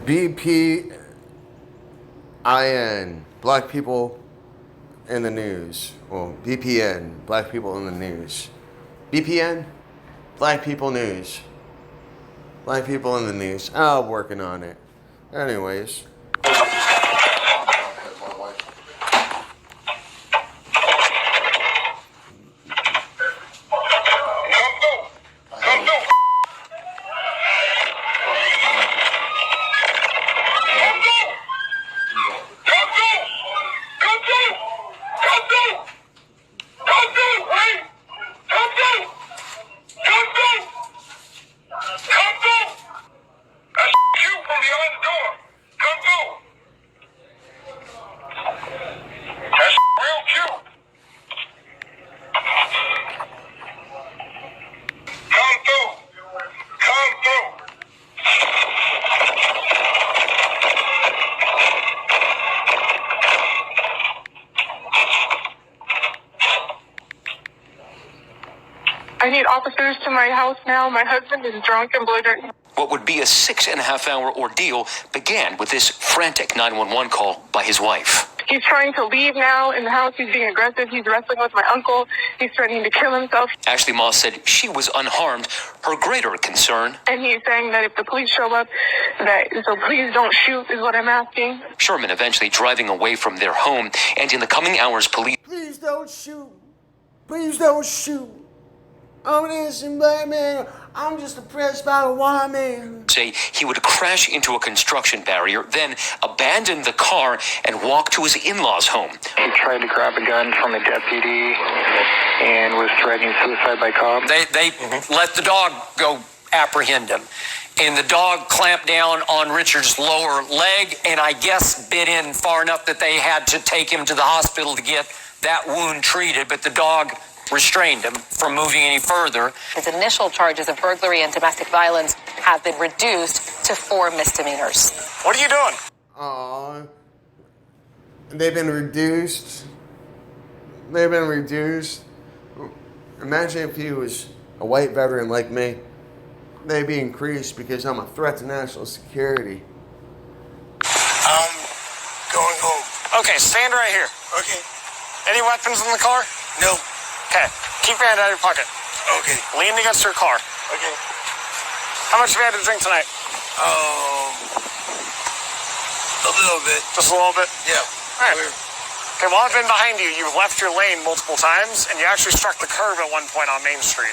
BPIN, Black People in the News. Well, BPN, Black People in the News. BPN, Black People News. Black People in the News. I'm working on it. Anyways. I need officers to my house now. My husband is drunk and belligerent. What would be a 6.5-hour ordeal began with this frantic 911 call by his wife. He's trying to leave now in the house. He's being aggressive. He's wrestling with my uncle. He's threatening to kill himself. Ashley Moss said she was unharmed. Her greater concern. And he's saying that if the police show up, so please don't shoot is what I'm asking. Sherman eventually driving away from their home, and in the coming hours, police... Please don't shoot. Please don't shoot. I'm an innocent black man. I'm just oppressed by a white man. Say he would crash into a construction barrier, then abandon the car and walk to his in-laws' home. He tried to grab a gun from a deputy and was threatening suicide by cop. They let the dog go apprehend him. And the dog clamped down on Richard's lower leg and I guess bit in far enough that they had to take him to the hospital to get that wound treated. But the dog restrained him from moving any further. His initial charges of burglary and domestic violence have been reduced to 4 misdemeanors. What are you doing? Aww. They've been reduced. They've been reduced. Imagine if he was a white veteran like me. They'd be increased because I'm a threat to national security. I'm going home. Okay, stand right here. Okay. Any weapons in the car? No. Okay, keep your hand out of your pocket. Okay. Lean against your car. Okay. How much have you had to drink tonight? A little bit. Just a little bit? Yeah. All right. Okay, while I've been behind you, you've left your lane multiple times, and you actually struck the curb at one point on Main Street.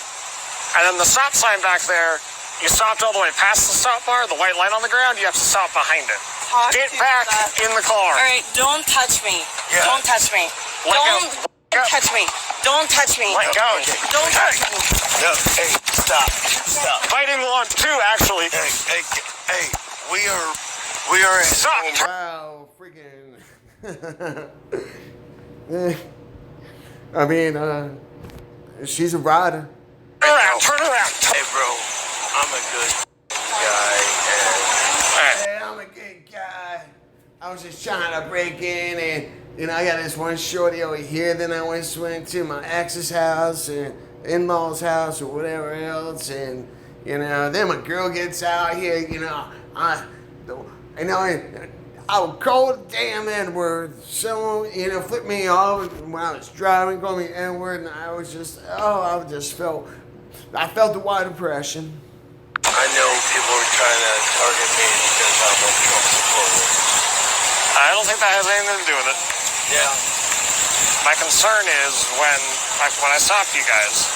And then the stop sign back there, you stopped all the way past the stop bar, the white line on the ground, you have to stop behind it. Get back in the car. All right, don't touch me. Yeah. Don't touch me. Don't touch me. Don't touch me. Let go. Don't touch me. No. Hey, stop. Stop. Fighting law too, actually. Hey, we are at Stop. Wow, freaking. I mean, she's a rider. Turn around. Turn around. Hey, bro, I'm a good guy, Hey, I'm a good guy. I was just trying to break in, and I got this one shorty over here. Then I went to my ex's house and in-laws' house or whatever else, and then my girl gets out here. I would call the damn N-word. Someone, flipped me off when I was driving, called me N-word, and I felt the white depression. I know people are trying to target me because I'm a Trump supporter. I don't think that has anything to do with it. Yeah. My concern is when I stopped you guys,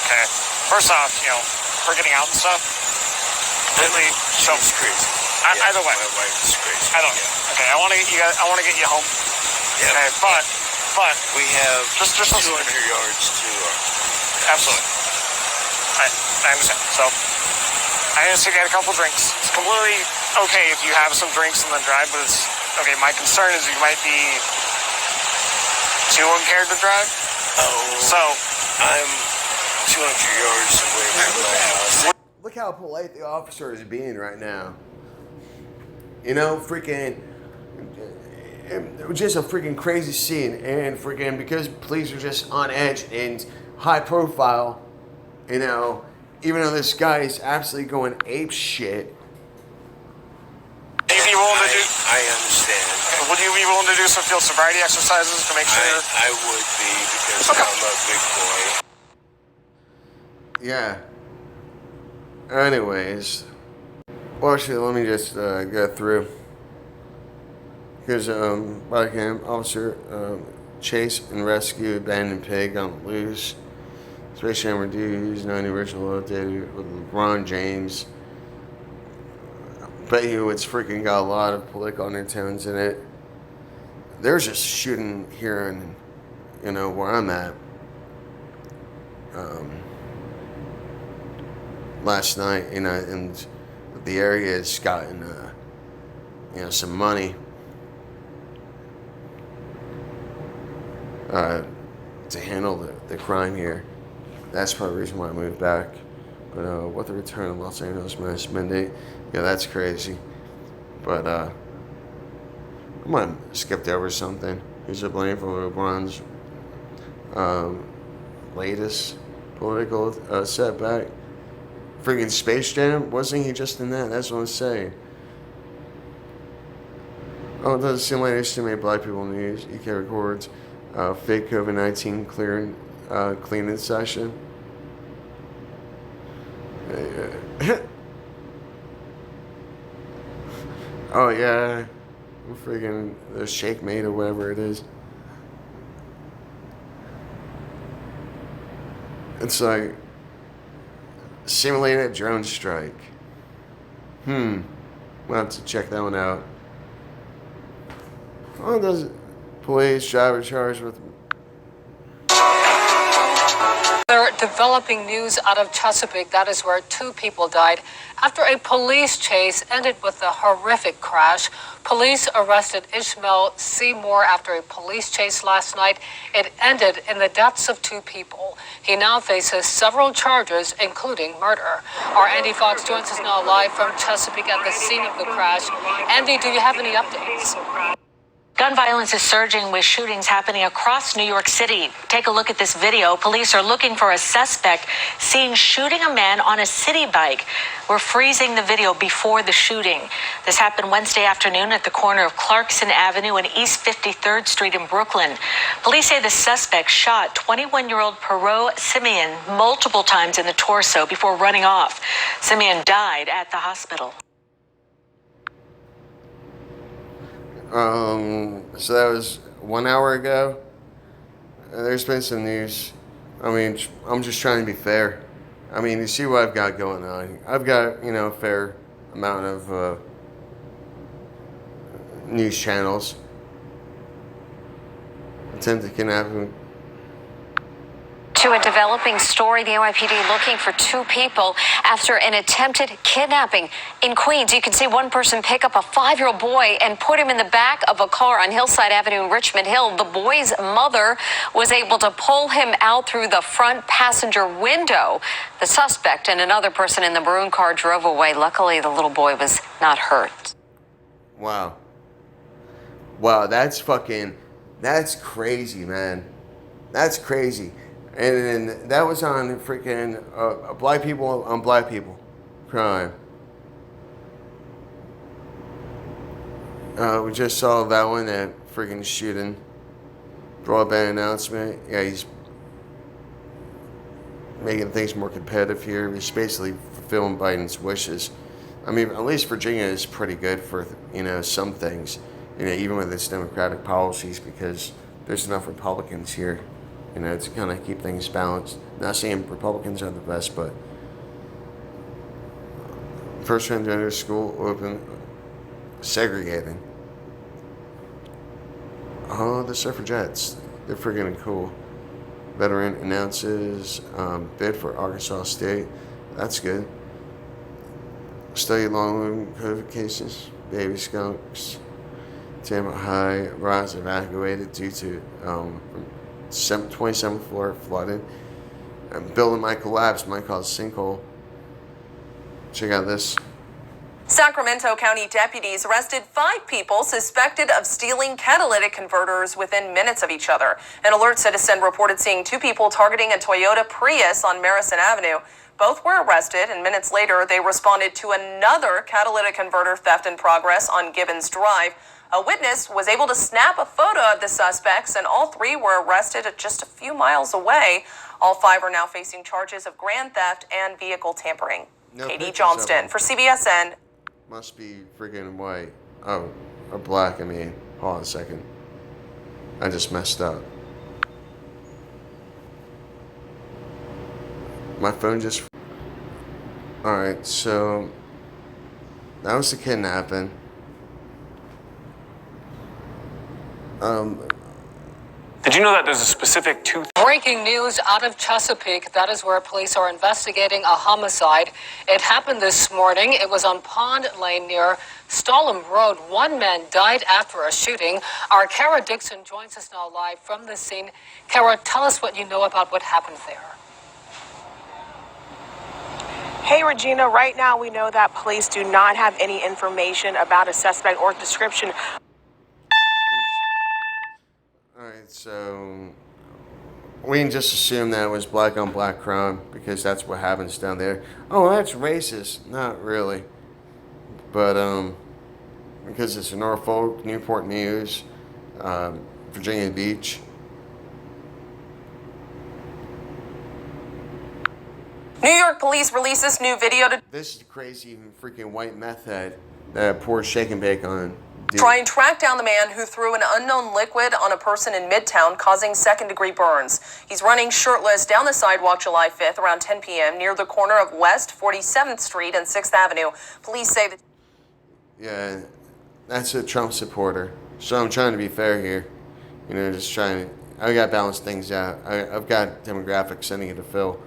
okay, first off, for getting out and stuff, completely show It's crazy. Either way. My wife is crazy. I don't. Okay, I want to get you guys. I want to get you home. Yeah. Okay, but We have just 200 listen. yards to Absolutely. I understand. So I understand you had a couple drinks. It's completely okay if you have some drinks and then drive, but it's okay. My concern is you might be too impaired to drive. So I'm 200 yards away from my house. Look how polite the officer is being right now. Freaking, it was just a freaking crazy scene, and freaking because police are just on edge and high profile, even though this guy is absolutely going ape shit. Would you be willing to do? I understand. Would you be willing to do some field sobriety exercises to make sure? I would be because I'm a big boy. Yeah. Anyways, well, actually, let me just go through. Here's body cam officer chase and rescue abandoned pig on the loose. Space Jam reviews 90 original updated with LeBron James. Bet you it's freaking got a lot of political undertones in it. There's just shooting here in, where I'm at. Last night, and the area has gotten, some money to handle the crime here. That's part of the reason why I moved back. But what the return of Los Angeles Mass mandate, that's crazy. But I might have skipped over something. Who's to blame for LeBron's latest political setback? Freaking Space Jam? Wasn't he just in that? That's what I'm saying. Oh, it doesn't seem like there's too many black people in the news. EK records fake COVID-19 cleaning session. Oh yeah, freaking the Shake Mate or whatever it is. It's like simulated drone strike. We'll have to check that one out. Oh, does police driver charged with? Developing news out of Chesapeake. That is where 2 people died after a police chase ended with a horrific crash. Police arrested Ishmael Seymour after a police chase last night. It ended in the deaths of 2 people. He now faces several charges, including murder. Our Andy Fox joins us now live from Chesapeake at the scene of the crash. Andy, do you have any updates? Gun violence is surging with shootings happening across New York City. Take a look at this video. Police are looking for a suspect seen shooting a man on a city bike. We're freezing the video before the shooting. This happened Wednesday afternoon at the corner of Clarkson Avenue and East 53rd Street in Brooklyn. Police say the suspect shot 21-year-old Perot Simeon multiple times in the torso before running off. Simeon died at the hospital. So that was 1 hour ago. There's been some news. I mean, I'm just trying to be fair. I mean, you see what I've got going on. I've got, a fair amount of news channels. Attempted kidnapping. To a developing story, the NYPD looking for 2 people after an attempted kidnapping in Queens. You can see one person pick up a 5-year-old boy and put him in the back of a car on Hillside Avenue in Richmond Hill. The boy's mother was able to pull him out through the front passenger window. The suspect and another person in the maroon car drove away. Luckily, the little boy was not hurt. Wow, that's crazy, man. That's crazy. And that was on freaking black people on black people crime. We just saw that one, that freaking shooting. Broadband announcement. Yeah, he's making things more competitive here. He's basically fulfilling Biden's wishes. I mean, at least Virginia is pretty good for, some things. Even with its Democratic policies, because there's enough Republicans here. To kind of keep things balanced. Not saying Republicans are the best, but first transgender school open, segregating. Oh, the suffragettes. They're freaking cool. Veteran announces bid for Arkansas State. That's good. Study long COVID cases. Baby skunks. Tampa High rise evacuated due to 27th floor flooded. Building might collapse, might cause sinkhole. Check out this. Sacramento County deputies arrested 5 people suspected of stealing catalytic converters within minutes of each other. An alert citizen reported seeing 2 people targeting a Toyota Prius on Marison Avenue. Both were arrested, and minutes later, they responded to another catalytic converter theft in progress on Gibbons Drive. A witness was able to snap a photo of the suspects, and all three were arrested at just a few miles away. All five are now facing charges of grand theft and vehicle tampering. No Katie pictures Johnston of for CBSN. Must be freaking white. Oh, or black, I mean. Hold on a second. I just messed up. My phone just... Alright, so... that was the kidnapping. Did you know that there's a specific tooth? Breaking news out of Chesapeake. That is where police are investigating a homicide. It happened this morning. It was on Pond Lane near Stalham Road. One man died after a shooting. Our Kara Dixon joins us now live from the scene. Kara, tell us what you know about what happened there. Hey, Regina, right now we know that police do not have any information about a suspect or description. Alright, so we can just assume that it was black on black crime because that's what happens down there. Oh, that's racist. Not really. But because it's Norfolk, Newport News, Virginia Beach. New York police released this new video to This is the crazy freaking white meth head that pours shake and bake on. try and track down the man who threw an unknown liquid on a person in Midtown, causing second-degree burns. He's running shirtless down the sidewalk July 5th around 10 p.m. near the corner of West 47th Street and 6th Avenue. Police say that... Yeah, that's a Trump supporter. So I'm trying to be fair here. You know, just trying to... I got to balance things out. I've got demographics sending it to Phil.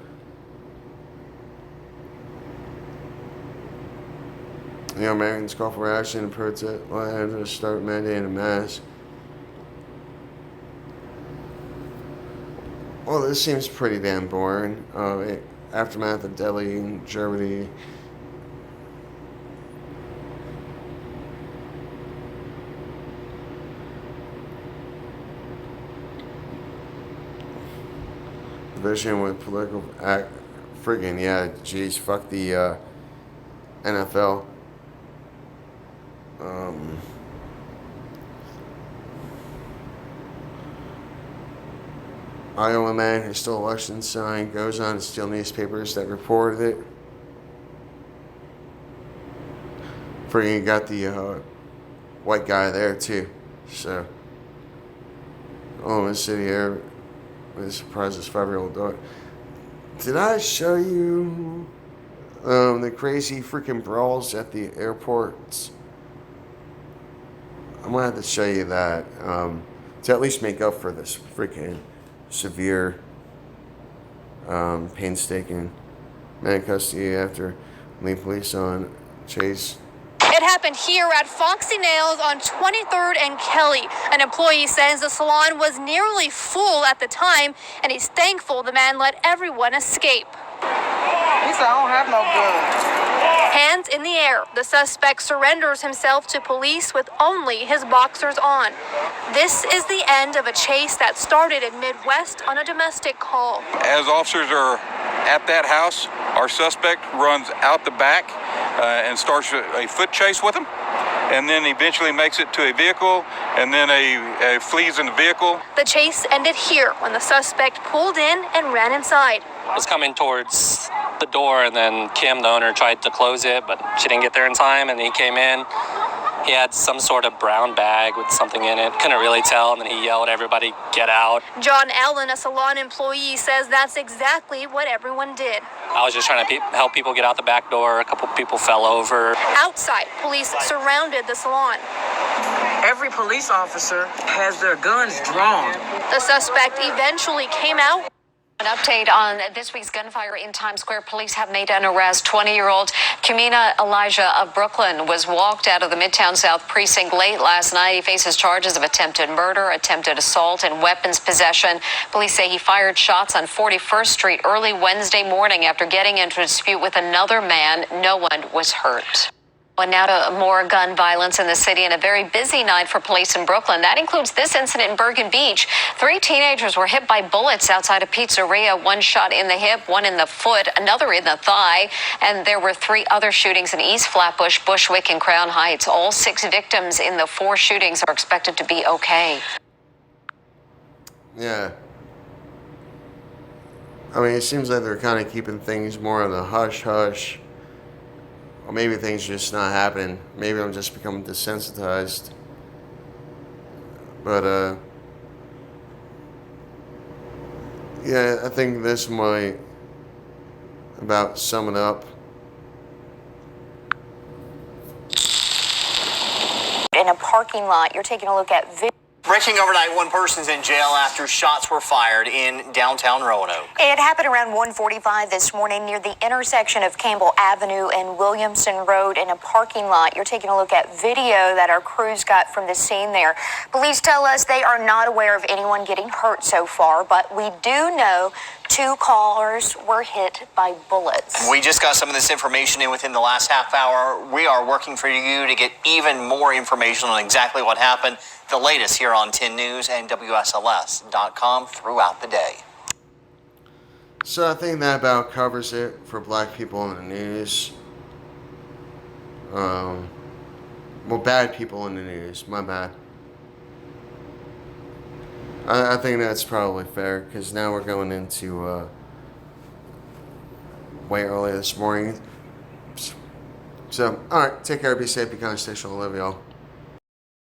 You know, Americans call for action and protest. Well, I have to start mandating a mask. Well, this seems pretty damn boring. Aftermath of Delhi in Germany. Division with political act. Friggin' yeah, geez, fuck the NFL. Iowa man who stole election sign goes on to steal newspapers that reported it. Friggin' got the white guy there too. So, Oklahoma City Air was surprised his 5-year-old daughter. Did I show you the crazy freaking brawls at the airports? I'm gonna have to show you that to at least make up for this freaking severe, painstaking man in custody after lead police on chase. It happened here at Foxy Nails on 23rd and Kelly. An employee says the salon was nearly full at the time, and he's thankful the man let everyone escape. He said, I don't have no gun. Hands in the air, the suspect surrenders himself to police with only his boxers on. This is the end of a chase that started in Midwest on a domestic call. As officers are at that house, our suspect runs out the back and starts a foot chase with him, and then eventually makes it to a vehicle, and then flees in the vehicle. The chase ended here when the suspect pulled in and ran inside. Was coming towards the door, and then Kim, the owner, tried to close it, but she didn't get there in time, and he came in. He had some sort of brown bag with something in it. Couldn't really tell, and then he yelled, "Everybody get out." John Allen, a salon employee, says that's exactly what everyone did. I was just trying to help people get out the back door. A couple people fell over. Outside, police surrounded the salon. Every police officer has their guns drawn. The suspect eventually came out. An update on this week's gunfire in Times Square. Police have made an arrest. 20-year-old Kamina Elijah of Brooklyn was walked out of the Midtown South precinct late last night. He faces charges of attempted murder, attempted assault, and weapons possession. Police say he fired shots on 41st Street early Wednesday morning after getting into a dispute with another man. No one was hurt. And now to more gun violence in the city and a very busy night for police in Brooklyn. That includes this incident in Bergen Beach. 3 teenagers were hit by bullets outside a pizzeria. One shot in the hip, one in the foot, another in the thigh. And there were 3 other shootings in East Flatbush, Bushwick, and Crown Heights. All 6 victims in the 4 shootings are expected to be okay. Yeah. I mean, it seems like they're kind of keeping things more on the hush-hush. Or maybe things are just not happening. Maybe I'm just becoming desensitized. But, yeah, I think this might about sum it up. In a parking lot, you're taking a look at video. Breaking overnight, one person's in jail after shots were fired in downtown Roanoke. It happened around 1:45 this morning near the intersection of Campbell Avenue and Williamson Road in a parking lot. You're taking a look at video that our crews got from the scene there. Police tell us they are not aware of anyone getting hurt so far, but we do know 2 callers were hit by bullets. We just got some of this information in within the last half hour. We are working for you to get even more information on exactly what happened. The latest here on 10 News and WSLS.com throughout the day. So I think that about covers it for black people in the news. Well, bad people in the news. My bad. I think that's probably fair, because now we're going into way early this morning. So, alright, take care, be safe, be kind, stay strong, love y'all.